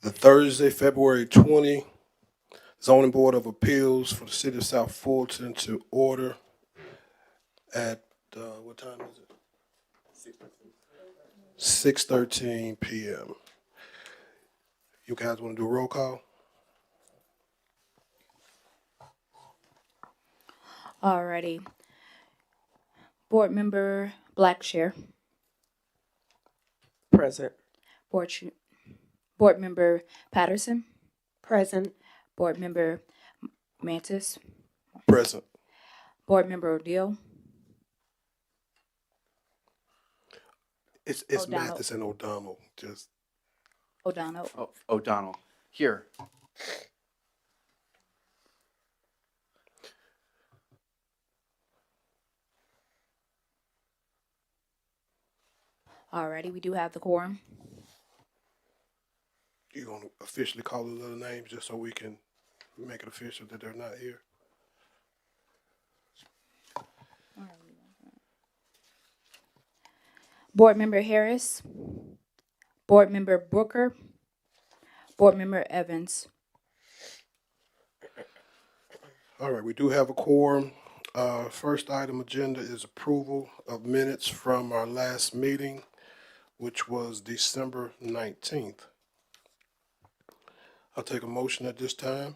The Thursday, February 20, Zoning Board of Appeals for the City of South Fulton to order at, what time is it? 6:13 p.m. You guys want to do a roll call? Alrighty. Board Member Blackshare. Present. Board Member Patterson. Present. Board Member Mantis. Present. Board Member O'Deal. It's O'Donnell. Mathis and O'Donnell. Just O'Donnell. Oh, O'Donnell, here. Alrighty, we do have the quorum. you gonna officially call those other names just so we can make it official that they're not here. Board Member Harris. Board Member Brooker. Board Member Evans. All right, we do have a quorum. First item agenda is approval of minutes from our last meeting, which was December 19th. I'll take a motion at this time.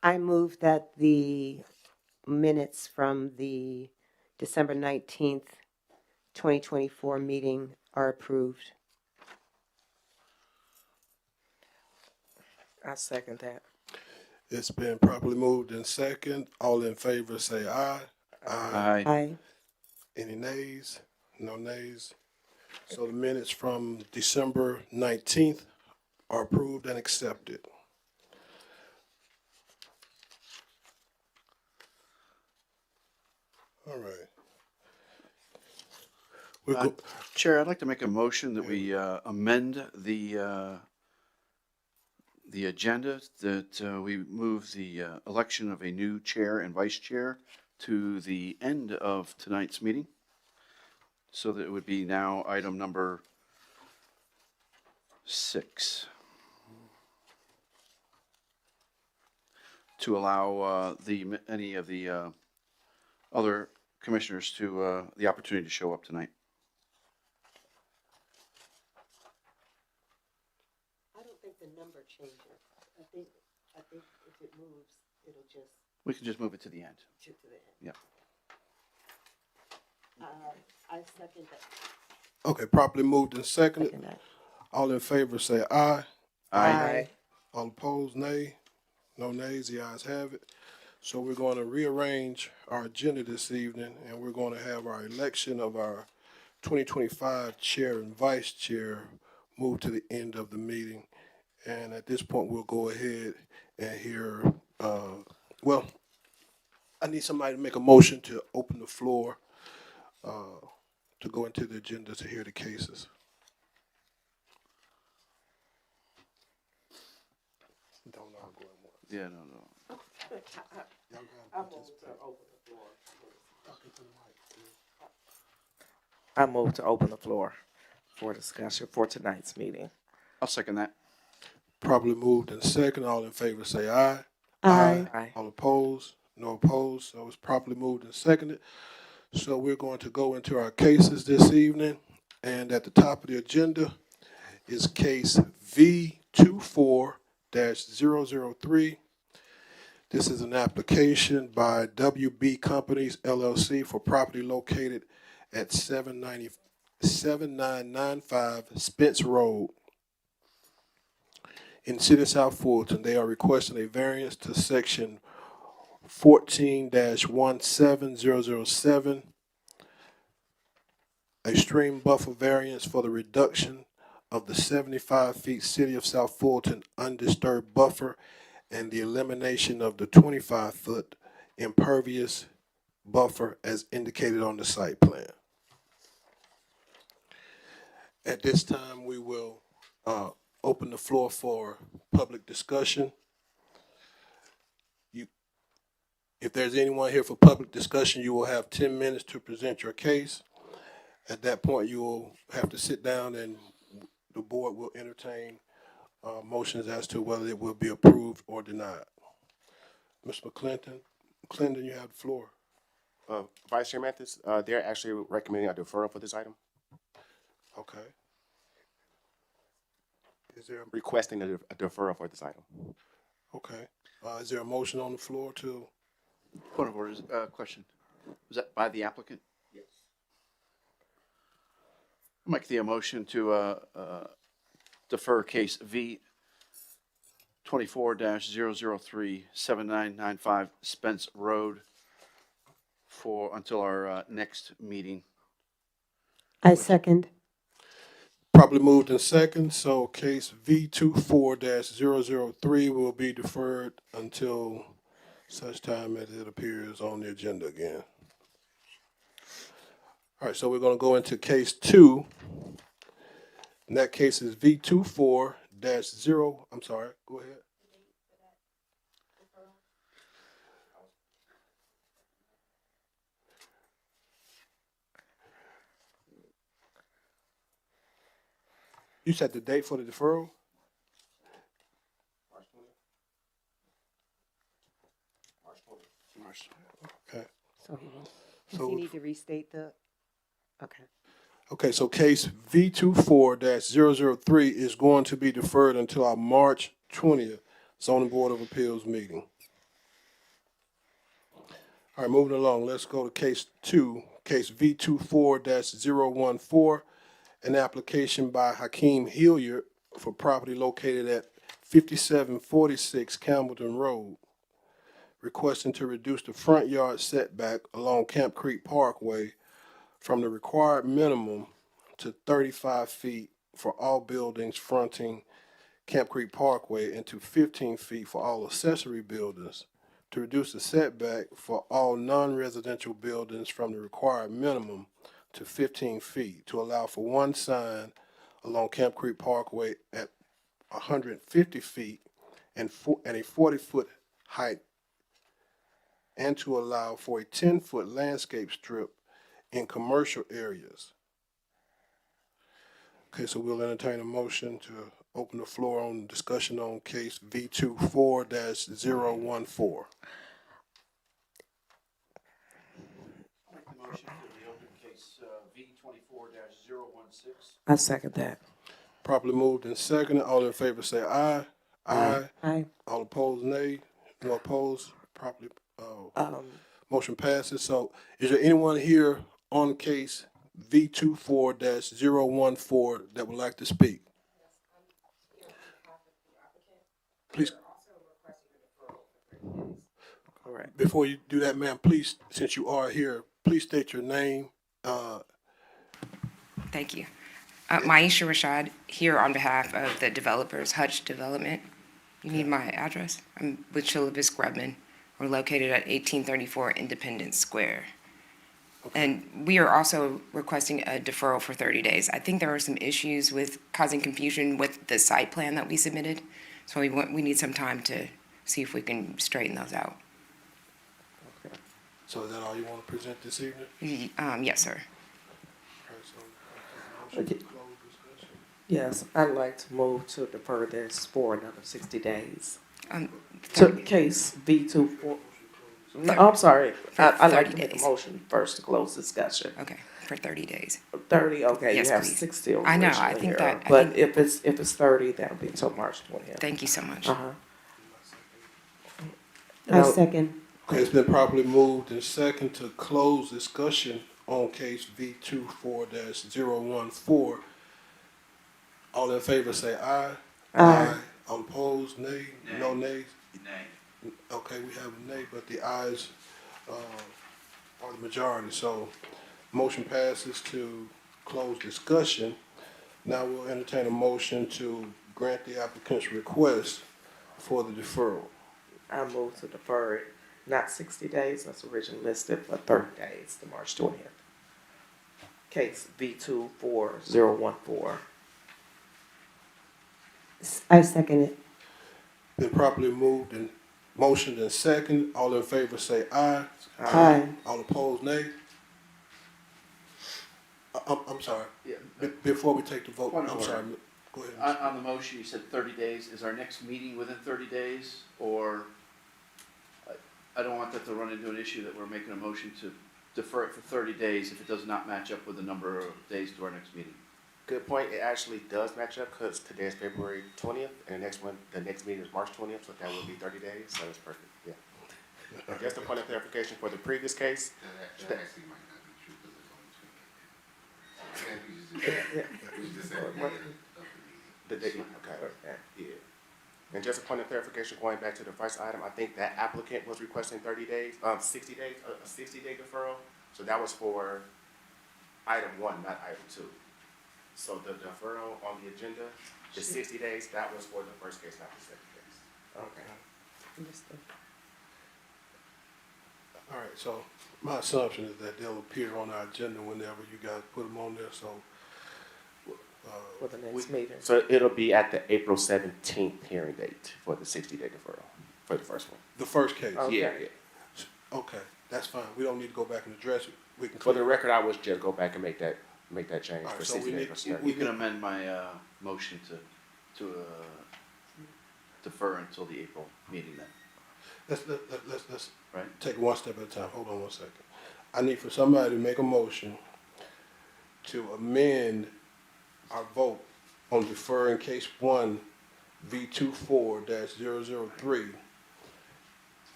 I move that the minutes from the December 19th, 2024 meeting are approved. I second that. It's been properly moved in second. All in favor say aye. Aye. Aye. Any nays? No nays. So the minutes from December 19th are approved and accepted. All right. We're go- Chair, I'd like to make a motion that we amend the agenda, that we move the election of a new chair and vice chair to the end of tonight's meeting, so that it would be now item number 6. To allow any of the other commissioners to the opportunity to show up tonight. I don't think the number changes. I think if it moves, it'll just We can just move it to the end. to the end. Yeah. I second that. Okay, properly moved and seconded. Second that. All in favor say aye. Aye. All opposed, nay. No nays, the ayes have it. So we're going to rearrange our agenda this evening, and we're going to have our election of our 2025 chair and vice chair moved to the end of the meeting. And at this point, we'll go ahead and hear, well, I need somebody to make a motion to open the floor to go into the agenda to hear the cases. Don't all go at once. Yeah, no. Y'all gotta participate. I move to open the floor for discussion for tonight's meeting. I'll second that. Properly moved and second. All in favor say aye. Aye. Aye. All opposed? No opposed. So it's properly moved and seconded. So we're going to go into our cases this evening. And at the top of the agenda is case V24-003. This is an application by WB Companies LLC for property located at 7995 Spence Road in the city of South Fulton. They are requesting a variance to section 14-17007, a stream buffer variance for the reduction of the 75 feet city of South Fulton undisturbed buffer and the elimination of the 25-foot impervious buffer as indicated on the site plan. At this time, we will open the floor for public discussion. If there's anyone here for public discussion, you will have 10 minutes to present your case. At that point, you will have to sit down and the board will entertain motions as to whether it will be approved or denied. Mr. McClendon, you have the floor. Vice Chair Mathis, they're actually recommending a deferral for this item, Okay. Is there, requesting a deferral for this item. okay. Is there a motion on the floor to, Point of order, question. Was that by the applicant? Yes. Make the motion to defer case V 24-003 7995 Spence Road until our next meeting. I second. properly moved in second, so case V 24-003 will be deferred until such time as it appears on the agenda again. All right, so we're gonna go into case 2. And that case is V 24-0, I'm sorry, go ahead. You set the date for the deferral? Okay. So So- does he need to restate the, okay. Okay, so case V 24-003 is going to be deferred until our March 20th zoning board of appeals meeting. All right, moving along, let's go to case 2, case V 24-014, an application by Hakeem Hilliard for property located at 5746 Campbellton Road, requesting to reduce the front yard setback along Camp Creek Parkway from the required minimum to 35 feet for all buildings fronting Camp Creek Parkway and to 15 feet for all accessory buildings, to reduce the setback for all non-residential buildings from the required minimum to 15 feet, to allow for one sign along Camp Creek Parkway at 150 feet and a 40-foot height, and to allow for a 10-foot landscape strip in commercial areas. Okay, so we'll entertain a motion to open the floor on discussion on case V 24-014. Make the motion for the open case V 24-016. I second that. Properly moved and seconded. All in favor say aye. Aye. Aye. All opposed, nay. No opposed. Properly, motion passes. So is there anyone here on case V 24-014 that would like to speak? Please. Correct. Before you do that, ma'am, please, since you are here, please state your name. Thank you. Maisha Rashad, here on behalf of the developers, Hutch Development. You need my address? I'm with Chilibus Grubman. We're located at 1834 Independence Square. And we are also requesting a deferral for 30 days. I think there are some issues with causing confusion with the site plan that we submitted. So we need some time to see if we can straighten those out. So is that all you want to present this evening? Yes, sir. All right, so, motion to close discussion. Yes, I'd like to move to defer this for another 60 days. To 30 case V24. No, I'm sorry. I'd like 30 to make a days. motion first to close discussion. Okay, for 30 days. 30, okay, Yes, you have please. 60 I know, I originally think here. that- I But think- if it's 30, that'll be until March 20th. Thank you so much. Uh-huh. I second. Okay, it's been properly moved and second to close discussion on case V 24-014. All in favor say aye. Aye. All opposed, nay. No nays? Nay. Okay, we have a nay, but the ayes are the majority, so motion passes to close discussion. Now we'll entertain a motion to grant the applicant's request for the deferral. I move to defer it, not 60 days, that's originally listed, but 30 days to March 20th. Case V24014. I second it. Been properly moved and motioned and second. All in favor say aye. Aye. All opposed, nay. I'm sorry. Yeah. Before we take the vote, Point of I'm order. sorry. Go ahead. On, on the motion, you said 30 days. Is our next meeting within 30 days? Or, I don't want that to run into an issue that we're making a motion to defer it for 30 days if it does not match up with the number of days to our next meeting. Good point. It actually does match up because today is February 20th and the next meeting is March 20th, so that will be 30 days. So that's perfect. Yeah. And just a point of clarification for the previous case. That actually might not be true because it's only 20. We just said the day of the meeting. The date, okay. Yeah. And just a point of clarification, going back to the first item, I think that applicant was requesting 30 days, 60 days, a 60-day deferral. So that was for item 1, not item 2. So the deferral on the agenda, the 60 days, that was for the first case, not the second case. Okay. Understood. All right, so my assumption is that they'll appear on our agenda whenever you guys put them on there, so. For the next meeting. So it'll be at the April 17th hearing date for the 60-day deferral for the first one. The first case, Okay. Yeah. okay, that's fine. We don't need to go back and address it. We can. For the record, I would just go back and make that change All right, for so 60 we days need- versus we- 30. You can amend my motion to defer until the April meeting then, Let's right? take it one step at a time. Hold on one second. I need for somebody to make a motion to amend our vote on deferring case 1 V24-003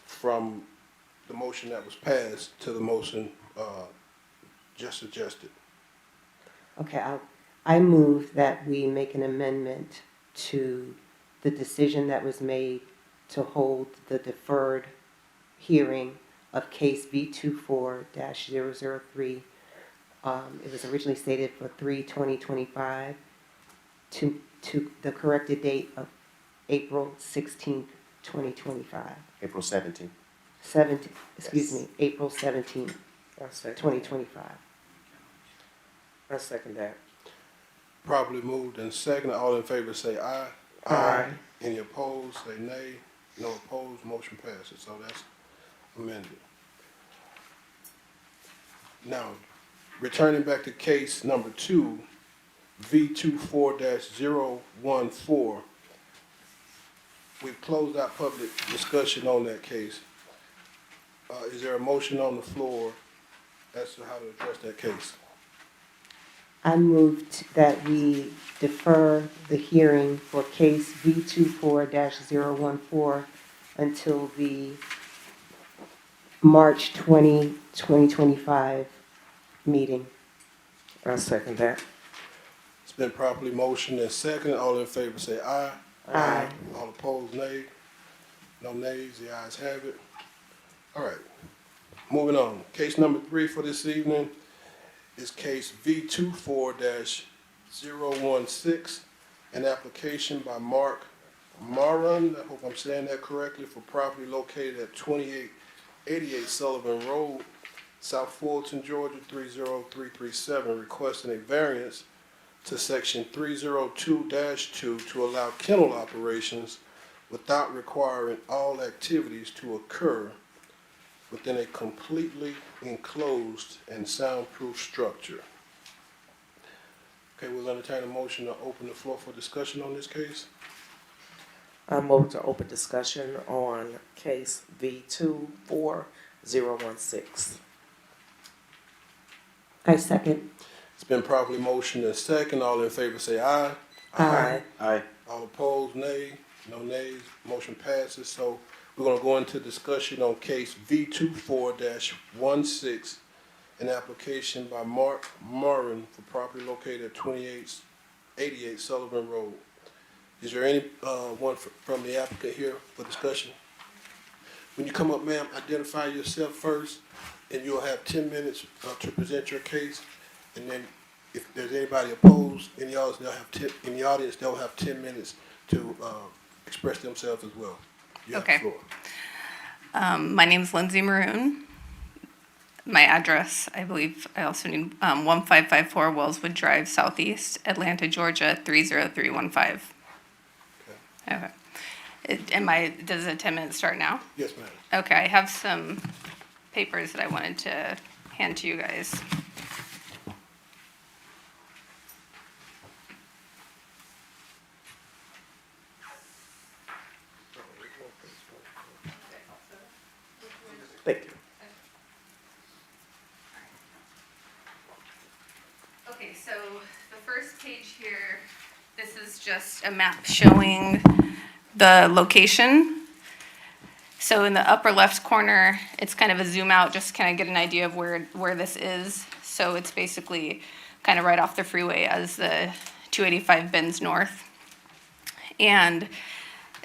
from the motion that was passed to the motion just suggested. Okay, I move that we make an amendment to the decision that was made to hold the deferred hearing of case V24-003. It was originally stated for 3/20/25 to the corrected date of April 16th, 2025. April 17th. April 17th, I second. 2025. I second that. Properly moved and seconded. All in favor say aye. Aye. Any opposed, say nay. No opposed, motion passes. So that's amended. Now, returning back to case number 2, V24-014, we've closed out public discussion on that case. Is there a motion on the floor as to how to address that case? I moved that we defer the hearing for case V24-014 until the March 20, 2025 meeting. I second that. It's been properly motioned and seconded. All in favor say aye. Aye. All opposed, nay. No nays, the ayes have it. All right, moving on. Case number 3 for this evening is case V24-016, an application by Mark Maran, I hope I'm saying that correctly, for property located at 2888 Sullivan Road, South Fulton, Georgia, 30337, requesting a variance to section 302-2 to allow kennel operations without requiring all activities to occur within a completely enclosed and soundproof structure. Okay, we'll entertain a motion to open the floor for discussion on this case. I move to open discussion on case V24-016. I second. It's been properly motioned and second. All in favor say aye. Aye. Aye. All opposed, nay. No nays. Motion passes. So we're going to go into discussion on case V24-16, an application by Mark Moran for property located at 2888 Sullivan Road. Is there any one from the applicant here for discussion? When you come up, ma'am, identify yourself first, and you'll have 10 minutes to present your case. And then if there's anybody opposed in the audience, they'll have 10 minutes to express themselves as well. You have the Okay. floor. My name's Lindsay Maroon. My address, I believe, I also need 1554 Wellswood Drive Southeast, Atlanta, Georgia, 30315. Okay. Does the 10 minutes start now? Yes, ma'am. Okay, I have some papers that I wanted to hand to you guys. page here, this is just a map showing the location. So in the upper left corner, it's kind of a zoom out, just kind of get an idea of where this is. So it's basically kind of right off the freeway as the 285 bends north. And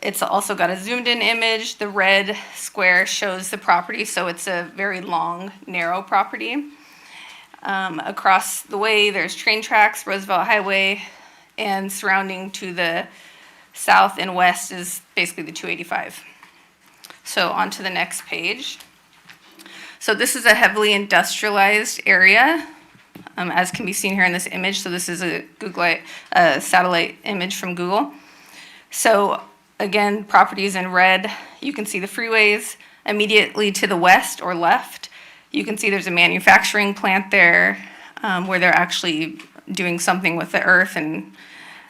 it's also got a zoomed in image. The red square shows the property, so it's a very long, narrow property. Across the way, there's train tracks, Roosevelt Highway, and surrounding to the south and west is basically the 285. So on to the next page. So this is a heavily industrialized area, as can be seen here in this image. So this is a satellite image from Google. So again, properties in red, you can see the freeways. Immediately to the west or left, you can see there's a manufacturing plant there, where they're actually doing something with the earth, and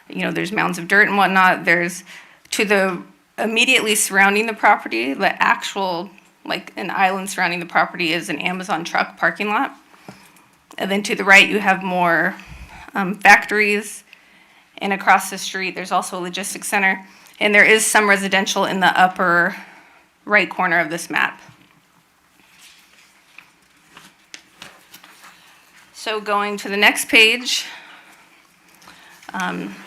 there's mounds of dirt and whatnot. There's to the immediately surrounding the property, the actual, like an island surrounding the property, is an Amazon truck parking lot. And then to the right, you have more factories. And across the street, there's also a logistics center. And there is some residential in the upper right corner of this map. So going to the next page.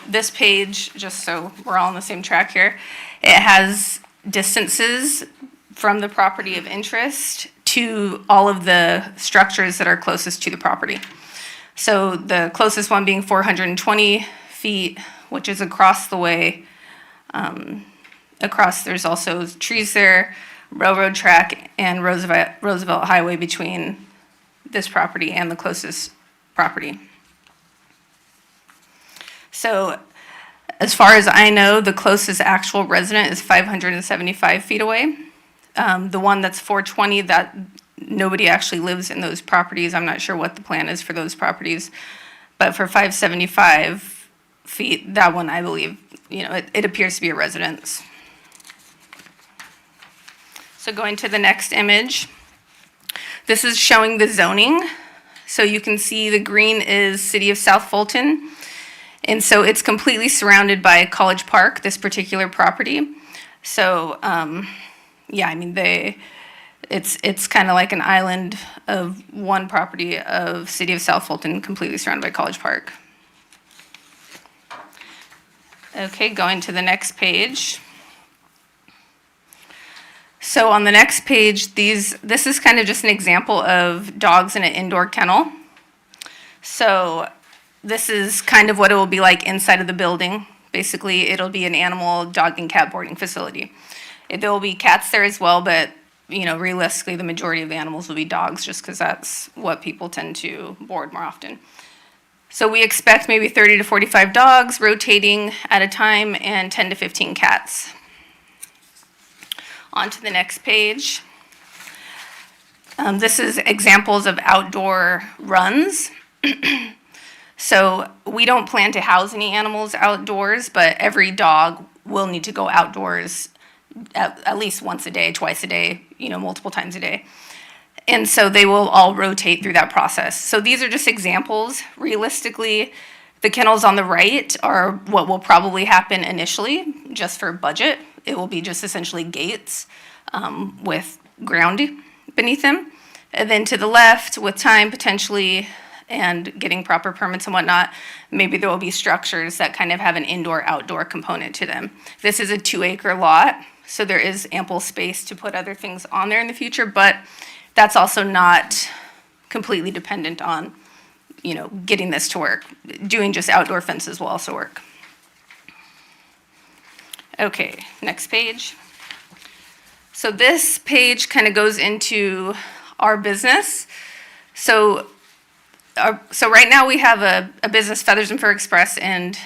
This page, just so we're all on the same track here, it has distances from the property of interest to all of the structures that are closest to the property. So the closest one being 420 feet, which is across the way. There's also trees there, railroad track, and Roosevelt Highway between this property and the closest property. So as far as I know, the closest actual resident is 575 feet away. The one that's 420, that nobody actually lives in those properties. I'm not sure what the plan is for those properties. But for 575 feet, that one, I believe, it appears to be a residence. So going to the next image. This is showing the zoning. So you can see the green is City of South Fulton. And so it's completely surrounded by College Park, this particular property. So, it's kind of like an island of one property of City of South Fulton, completely surrounded by College Park. Okay, going to the next page. So on the next page, this is kind of just an example of dogs in an indoor kennel. So this is kind of what it will be like inside of the building. Basically, it'll be an animal, dog, and cat boarding facility. There will be cats there as well, but realistically, the majority of the animals will be dogs, just because that's what people tend to board more often. So we expect maybe 30 to 45 dogs rotating at a time, and 10 to 15 cats. On to the next page. This is examples of outdoor runs. So we don't plan to house any animals outdoors, but every dog will need to go outdoors at least once a day, twice a day, multiple times a day. And so they will all rotate through that process. So these are just examples. Realistically, the kennels on the right are what will probably happen initially, just for budget. It will be just essentially gates with ground beneath them. And then to the left, with time potentially, and getting proper permits and whatnot, maybe there will be structures that kind of have an indoor-outdoor component to them. This is a 2-acre lot, so there is ample space to put other things on there in the future, but that's also not completely dependent on, getting this to work. Doing just outdoor fences will also work. Okay, next page. So this page kind of goes into our business. So right now we have a business, Feathers and Fur Express, and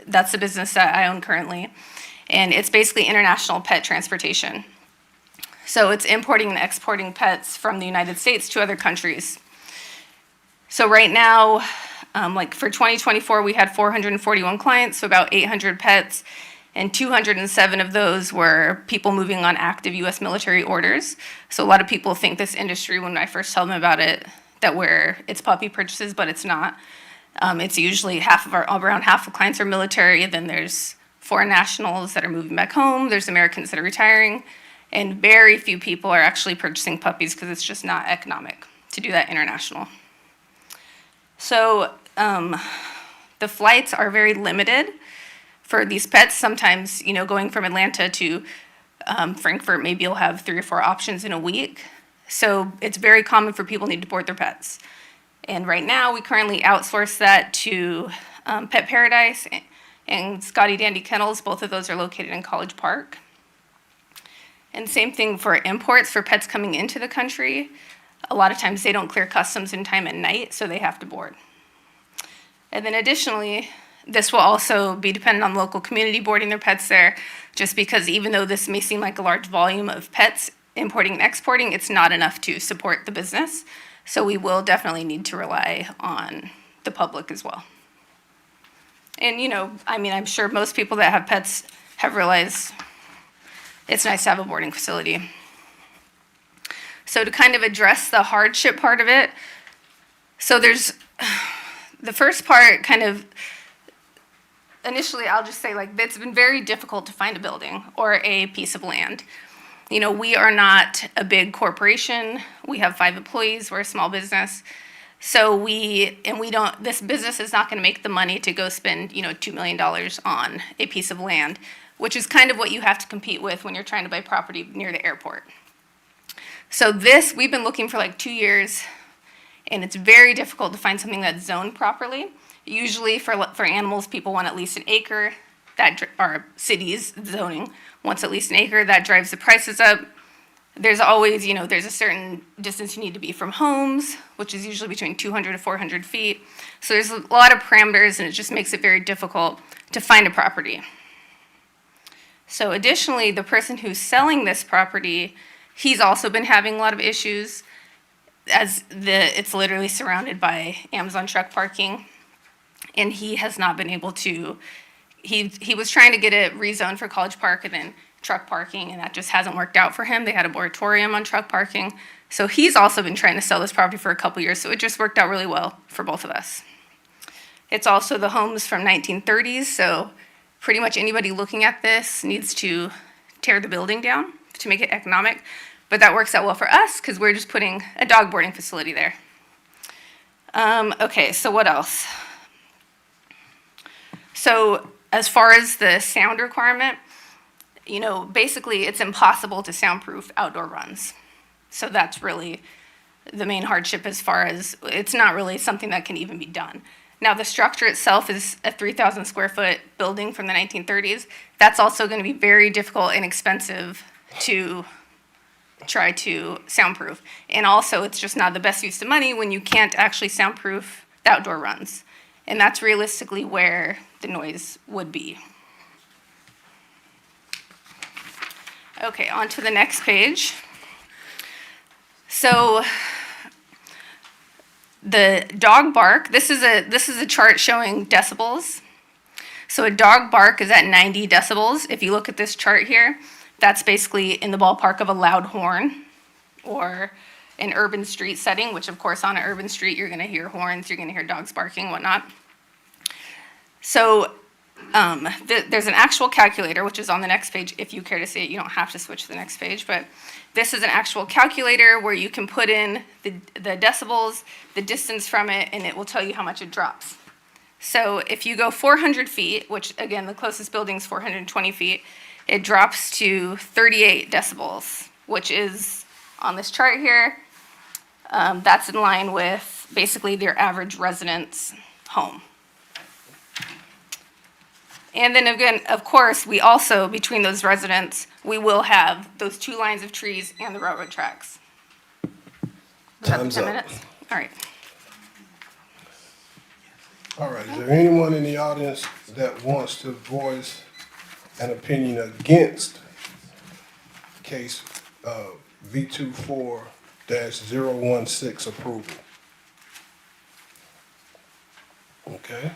that's the business that I own currently. And it's basically international pet transportation. So it's importing and exporting pets from the United States to other countries. So right now, for 2024, we had 441 clients, so about 800 pets, and 207 of those were people moving on active U.S. military orders. So a lot of people think this industry, when I first tell them about it, that it's puppy purchases, but it's not. It's usually around half of clients are military, then there's foreign nationals that are moving back home, there's Americans that are retiring, and very few people are actually purchasing puppies because it's just not economic to do that international. So the flights are very limited for these pets. Sometimes, going from Atlanta to Frankfurt, maybe you'll have 3 or 4 options in a week. So it's very common for people to need to board their pets. And right now, we currently outsource that to Pet Paradise and Scotty Dandy Kennels. Both of those are located in College Park. And same thing for imports for pets coming into the country. A lot of times they don't clear customs in time at night, so they have to board. And then additionally, this will also be dependent on local community boarding their pets there, just because even though this may seem like a large volume of pets importing and exporting, it's not enough to support the business. So we will definitely need to rely on the public as well. And, I'm sure most people that have pets have realized it's nice to have a boarding facility. So to kind of address the hardship part of it, so there's the first part kind of, initially I'll just say it's been very difficult to find a building or a piece of land. We are not a big corporation. We have 5 employees. We're a small business. So this business is not going to make the money to go spend, $2 million on a piece of land, which is kind of what you have to compete with when you're trying to buy property near the airport. So we've been looking for 2 years, and it's very difficult to find something that's zoned properly. Usually for animals, people want at least an acre. Our city's zoning wants at least an acre. That drives the prices up. There's always, there's a certain distance you need to be from homes, which is usually between 200 to 400 feet. So there's a lot of parameters, and it just makes it very difficult to find a property. So additionally, the person who's selling this property, he's also been having a lot of issues, as it's literally surrounded by Amazon truck parking, and he has not been able to. He was trying to get it rezoned for College Park and then truck parking, and that just hasn't worked out for him. They had a moratorium on truck parking. So he's also been trying to sell this property for a couple years, so it just worked out really well for both of us. It's also the homes from 1930s, so pretty much anybody looking at this needs to tear the building down to make it economic. But that works out well for us because we're just putting a dog boarding facility there. Okay, so what else? So as far as the sound requirement, basically it's impossible to soundproof outdoor runs. So that's really the main hardship as far as it's not really something that can even be done. Now the structure itself is a 3,000 square foot building from the 1930s. That's also going to be very difficult and expensive to try to soundproof. And also it's just not the best use of money when you can't actually soundproof the outdoor runs. And that's realistically where the noise would be. Okay, on to the next page. So the dog bark, this is a chart showing decibels. So a dog bark is at 90 decibels. If you look at this chart here, that's basically in the ballpark of a loud horn or an urban street setting, which of course on an urban street you're going to hear horns, you're going to hear dogs barking, whatnot. So there's an actual calculator, which is on the next page. If you care to see it, you don't have to switch to the next page, but this is an actual calculator where you can put in the decibels, the distance from it, and it will tell you how much it drops. So if you go 400 feet, which again, the closest building is 420 feet, it drops to 38 decibels, which is on this chart here. That's in line with basically their average resident's home. And then again, of course, we also, between those residents, we will have those 2 lines of trees and the railroad tracks. Was that the Time's 10 up. minutes? All right. All right, is there anyone in the audience that wants to voice an opinion against case V24-016 approval? Okay.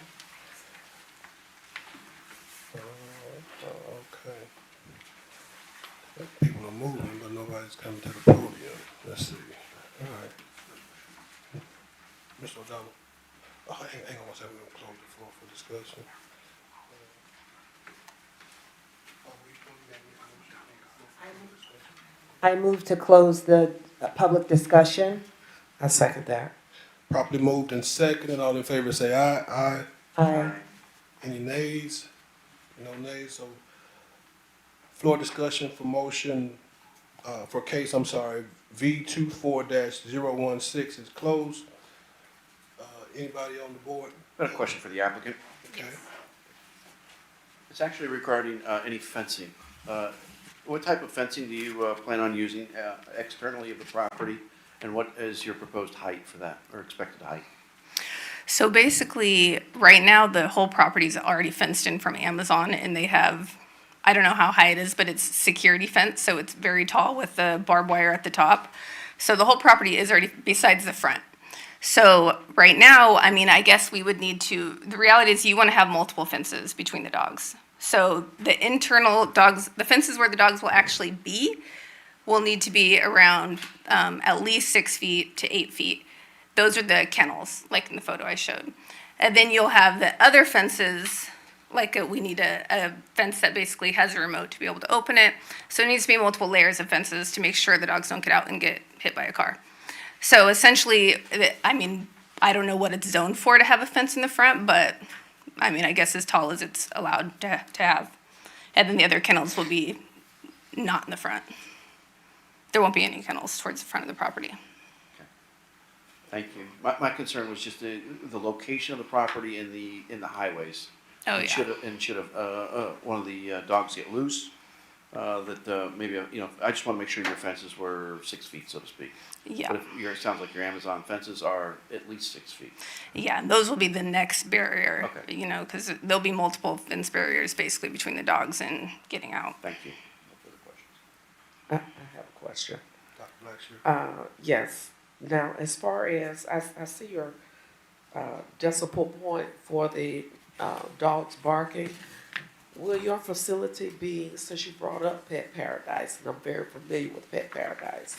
Okay. People are moving, but nobody's coming to the podium. Let's see. All right. Mr. O'Donnell. Hang on one second, we're gonna close the floor for discussion. I move to close the public discussion. I second that. Properly moved and seconded, all in favor say aye. Aye. Aye. Any nays? No nays, so floor discussion for motion, for case, V 24-016 is closed. Anybody on the board? Got a question for the applicant. Okay. It's actually regarding any fencing. What type of fencing do you plan on using externally of the property? And what is your proposed height for that, or expected height? So basically, right now, the whole property is already fenced in from Amazon, and they have, I don't know how high it is, but it's security fence, so it's very tall with the barbed wire at the top. So the whole property is already, besides the front. So right now, I mean, I guess we would need to, the reality is you want to have multiple fences between the dogs. So the internal dogs, the fences where the dogs will actually be, will need to be around at least 6 feet to 8 feet. Those are the kennels, like in the photo I showed. And then you'll have the other fences, like we need a fence that basically has a remote to be able to open it. So it needs to be multiple layers of fences to make sure the dogs don't get out and get hit by a car. So essentially, I mean, I don't know what it's zoned for to have a fence in the front, but I mean, I guess as tall as it's allowed to have. And then the other kennels will be not in the front. There won't be any kennels towards the front of the property. Thank you. My concern was just the location of the property in the highways. Oh, And yeah. should one of the dogs get loose, maybe, I just want to make sure your fences were 6 feet, so to speak. Yeah. But it sounds like your Amazon fences are at least 6 feet. Yeah, and those will be the next barrier, Okay. because there'll be multiple fence barriers basically between the dogs and getting out. Thank you. No further questions. I have a question. Dr. Blackshear? Yes. Now, as far as, I see your decimal point for the dogs barking. Will your facility be, since you brought up Pet Paradise, and I'm very familiar with Pet Paradise,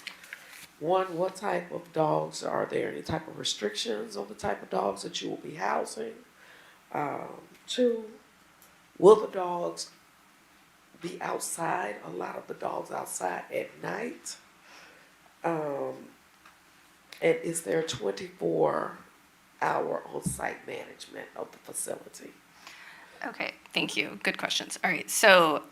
one, what type of dogs, are there any type of restrictions on the type of dogs that you will be housing? Two, will the dogs be outside, a lot of the dogs outside at night? And is there 24-hour on-site management of the facility? Okay, thank you. Good questions. All right, so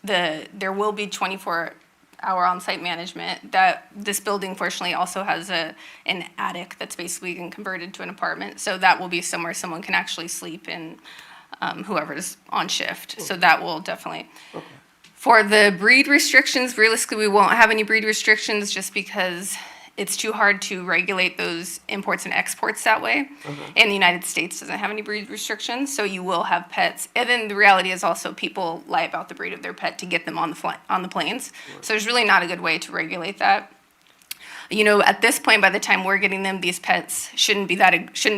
there will be 24-hour on-site management. This building fortunately also has an attic that's basically been converted to an apartment. So that will be somewhere someone can actually sleep in, whoever's on shift. So that will definitely. Okay. For the breed restrictions, realistically, we won't have any breed restrictions just because it's too hard to regulate those imports and exports that way. And the United States doesn't have any breed restrictions, so you will have pets. And then the reality is also people lie about the breed of their pet to get them on the planes. So there's really not a good way to regulate that. At this point, by the time we're getting them, these pets shouldn't be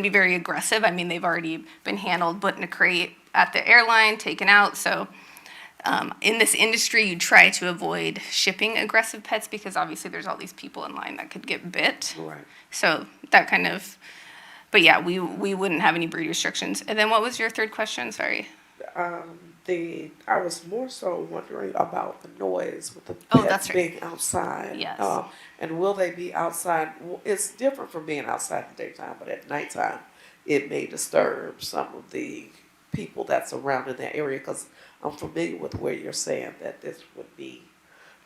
very aggressive. I mean, they've already been handled, put in a crate at the airline, taken out. So in this industry, you try to avoid shipping aggressive pets because obviously there's all these people in line that could get bit. Right. So that kind of, but yeah, we wouldn't have any breed restrictions. And then what was your third question? Sorry. I was more so wondering about the noise with the Oh, pets that's right. being outside. Yes. And will they be outside? It's different from being outside in the daytime, but at nighttime, it may disturb some of the people that's around in that area, because I'm familiar with where you're saying that this would be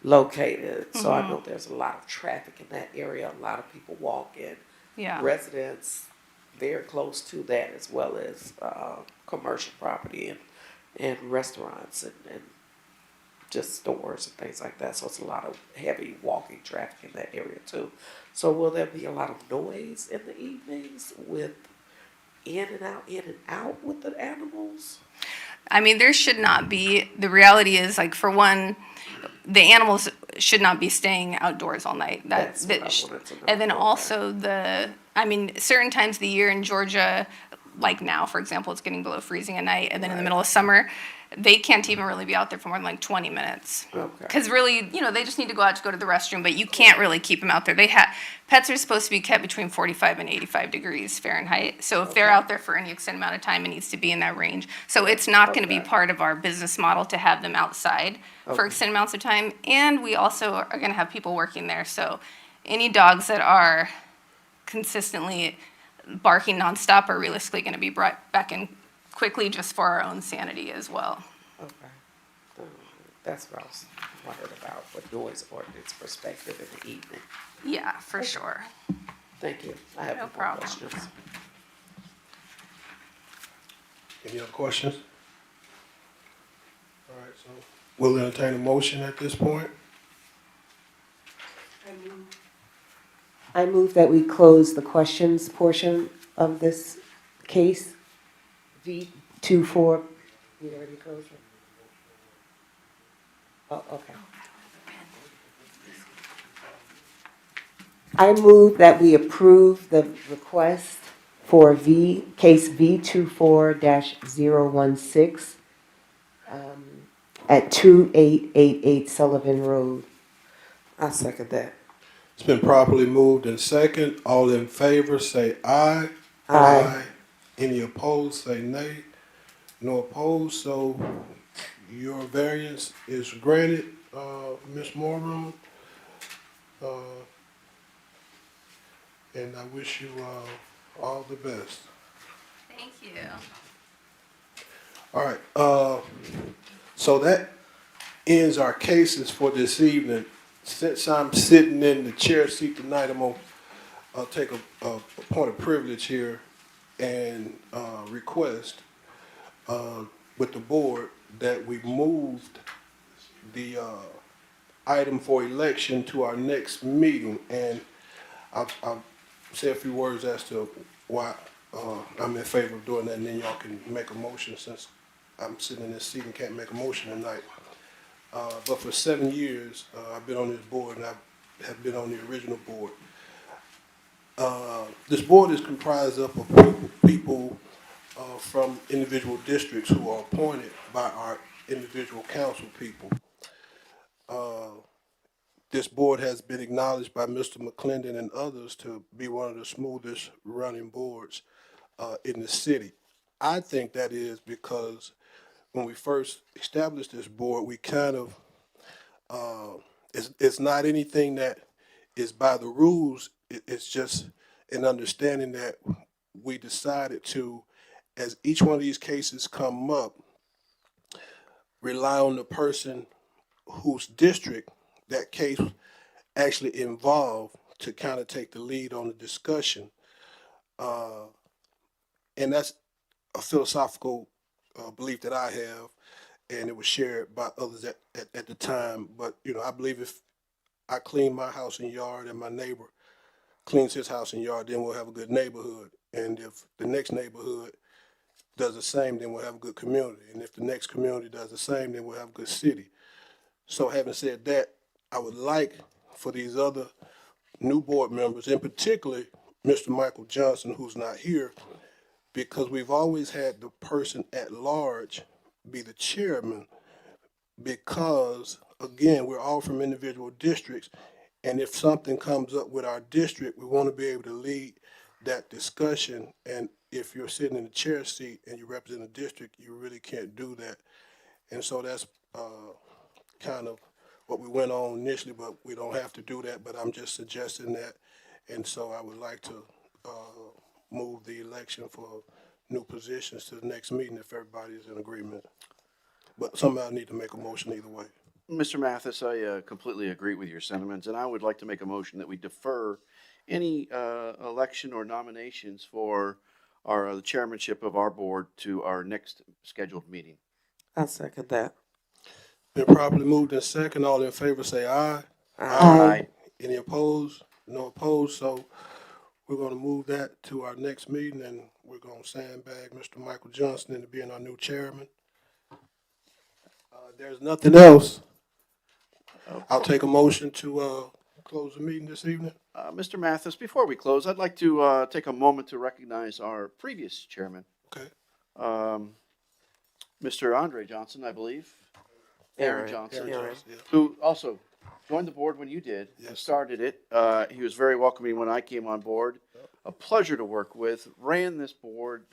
located. So I know there's a lot of traffic in that area, a lot of people walking, Yeah. residents very close to that, as well as commercial property and restaurants and just stores and things like that. So it's a lot of heavy walking traffic in that area too. So will there be a lot of noise in the evenings with in and out with the animals? I mean, there should not be. The reality is, like, for one, the animals should not be staying outdoors all night. That's what I wanted to know. And then Okay. also certain times of the year in Georgia, like now, for example, it's getting below freezing at night, and then in the middle of summer, they can't even really be out there for more than like 20 minutes. Okay. Because really, you know, they just need to go out to go to the restroom, but you can't really keep them out there. Pets are supposed to be kept between 45 and 85 degrees Fahrenheit. So if they're out there for any extended amount of time, it needs to be in that range. So it's not going to be Okay. part of our business model to have them outside for Okay. extended amounts of time. And we also are going to have people working there. So any dogs that are consistently barking nonstop are realistically going to be brought back in quickly just for our own sanity as well. Okay. That's what I was wondering about, what noise ordinance perspective in the evening. Yeah, for sure. Thank you. I have No no more problem. questions. Any other questions? All right, so we'll entertain a motion at this point. I move that we close the questions portion of this case. V24. We already closed it? Oh, okay. I move that we approve the request for case V24-016 at 2888 Sullivan Road. I second that. It's been properly moved and second. All in favor, say aye. Aye. Any opposed, say nay. No opposed, so your variance is granted, Ms. Moran. And I wish you, all the best. Thank you. All right, so that ends our cases for this evening. Since I'm sitting in the chair seat tonight, I'm gonna take a point of privilege here and request with the board that we moved the item for election to our next meeting. And I'll say a few words as to why I'm in favor of doing that, and then y'all can make a motion since I'm sitting in this seat and can't make a motion tonight. But for 7 years, I've been on this board, and I have been on the original board. This board is comprised of people from individual districts who are appointed by our individual council people. This board has been acknowledged by Mr. McClendon and others to be one of the smoothest running boards in the city. I think that is because when we first established this board, we kind of, it's not anything that is by the rules. It's just an understanding that we decided to, as each one of these cases come up, rely on the person whose district that case actually involved to kind of take the lead on the discussion. And that's a philosophical belief that I have, and it was shared by others at the time. But, you know, I believe if I clean my house and yard and my neighbor cleans his house and yard, then we'll have a good neighborhood. And if the next neighborhood does the same, then we'll have a good community. And if the next community does the same, then we'll have a good city. So having said that, I would like for these other new board members, in particular Mr. Michael Johnson, who's not here, because we've always had the person at large be the chairman, because, again, we're all from individual districts, and if something comes up with our district, we want to be able to lead that discussion. And if you're sitting in the chair seat and you represent a district, you really can't do that. And so that's kind of what we went on initially, but we don't have to do that. But I'm just suggesting that. And so I would like to move the election for new positions to the next meeting if everybody is in agreement. But somebody need to make a motion either way. Mr. Mathis, I completely agree with your sentiments, and I would like to make a motion that we defer any election or nominations for the chairmanship of our board to our next scheduled meeting. I second that. Been properly moved in second. All in favor say aye. Aye. Any opposed? No opposed. So we're going to move that to our next meeting, and we're going to sandbag Mr. Michael Johnson into being our new chairman. There's nothing else. I'll take a motion to close the meeting this evening. Mr. Mathis, before we close, I'd like to take a moment to recognize our previous chairman. Okay. Mr. Andre Johnson, I believe. Aaron Aaron. Johnson, Aaron. Yeah. who also joined the board when you did, and Yes. started it. He was very welcoming when I came on board. A pleasure to work with, ran this board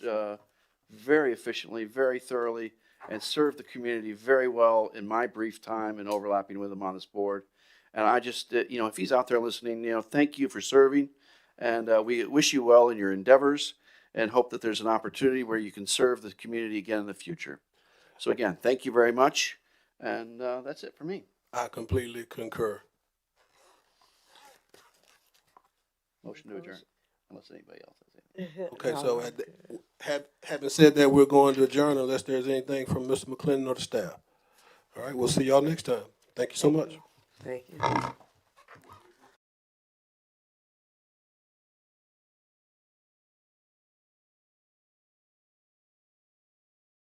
very efficiently, very thoroughly, and served the community very well in my brief time and overlapping with him on this board. And I just, if he's out there listening, thank you for serving. And we wish you well in your endeavors and hope that there's an opportunity where you can serve the community again in the future. So again, thank you very much. And that's it for me. I completely concur. Motion to adjourn, unless anybody else has anything. Okay, so having said that, we're going to adjourn unless there's anything from Mr. McClendon or the staff. All right, we'll see y'all next time. Thank you so much. Thank you.